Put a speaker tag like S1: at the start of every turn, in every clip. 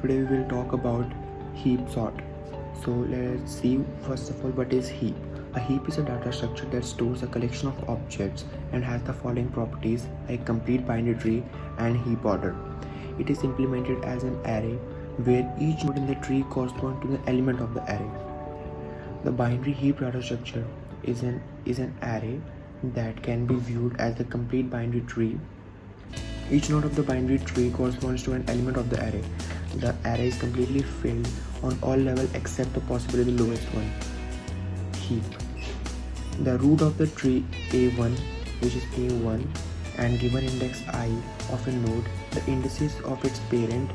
S1: today we will talk about heap sort. So let's see first of all what is heap. A heap is a data structure that stores a collection of objects and has the following properties like complete binary tree and heap order. It is implemented as an array where each node in the tree corresponds to the element of the array. The binary heap data structure is an array that can be viewed as the complete binary tree. Each node of the binary tree corresponds to an element of the array. The array is completely filled on all levels except the possibly the lowest one. Heap. The root of the tree A1, which is A1, and given index I of a node, the indices of its parent,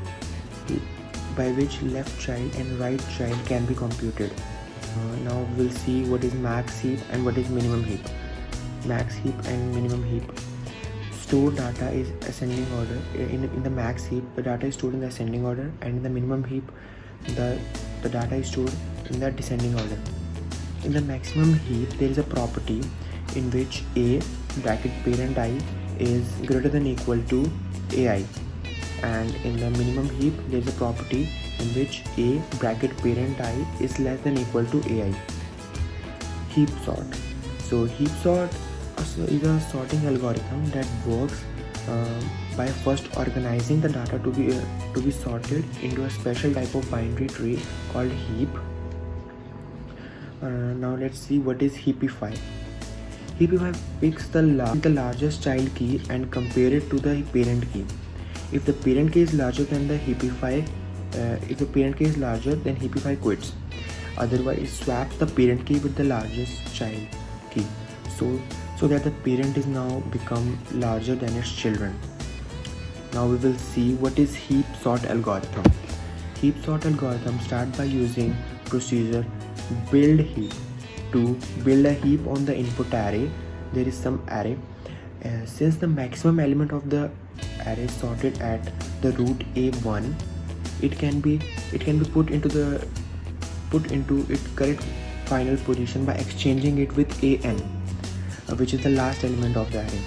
S1: by which left child and right child can be computed. Now we'll see what is max heap and what is minimum heap. Max heap and minimum heap. Stored data is ascending order. In the max heap, the data is stored in the ascending order, and in the minimum heap, the data is stored in the descending order. In the maximum heap, there is a property in which A bracket parent I is greater than or equal to AI, and in the minimum heap, there is a property in which A bracket parent I is less than or equal to AI. Heap sort. So heap sort is a sorting algorithm that works by first organizing the data to be sorted into a special type of binary tree called heap. Now let's see what is heapify. Heapify picks the largest child key and compare it to the parent key. If the parent key is larger than the heapify, then heapify quits. Otherwise, it swaps the parent key with the largest child key, so that the parent is now become larger than its children. Now we will see what is heap sort algorithm. Heap sort algorithm start by using procedure build heap. To build a heap on the input array, there is some array. Since the maximum element of the array is sorted at the root A1, it can be put into its correct final position by exchanging it with AN, which is the last element of the array.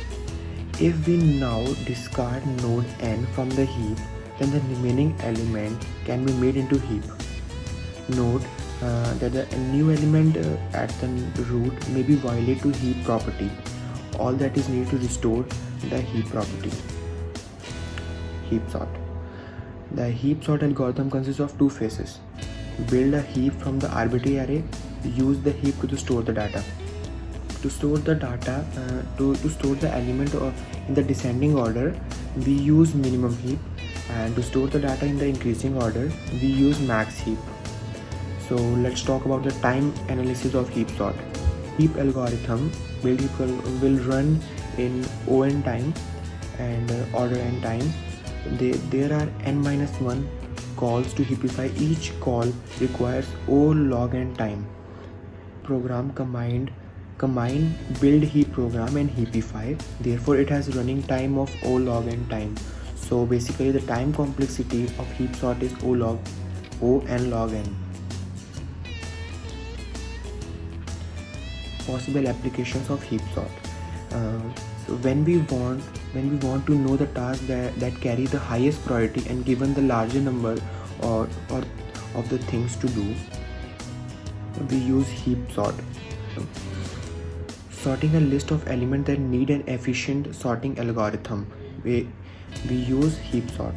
S1: If we now discard node n from the heap, then the remaining element can be made into heap. Note that the new element at the root may be violate to heap property. All that is needed to restore the heap property. Heap sort. The heap sort algorithm consists of two phases. Build a heap from the arbitrary array. Use the heap to store the data. To store the data, to store the element in the descending order, we use minimum heap, and to store the data in the increasing order, we use max heap. So let's talk about the time analysis of heap sort. Heap algorithm build heap will run in O(n) time and order n time. There are n-1 calls to heapify. Each call requires O log n time. Program combine build heap program and heapify. Therefore, it has running time of O log n time. So basically, the time complexity of heap sort is O n log n. Possible applications of heap sort. So when we want to know the task that carry the highest priority and given the larger number or of the things to do, we use heap sort. Sorting a list of elements that need an efficient sorting algorithm, we use heap sort.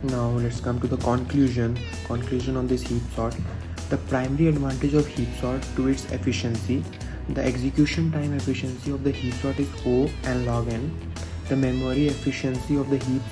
S1: Now let's come to the conclusion on this heap sort. The primary advantage of heap sort to its efficiency. The execution time efficiency of the heap sort is O n log n. The memory efficiency of the heap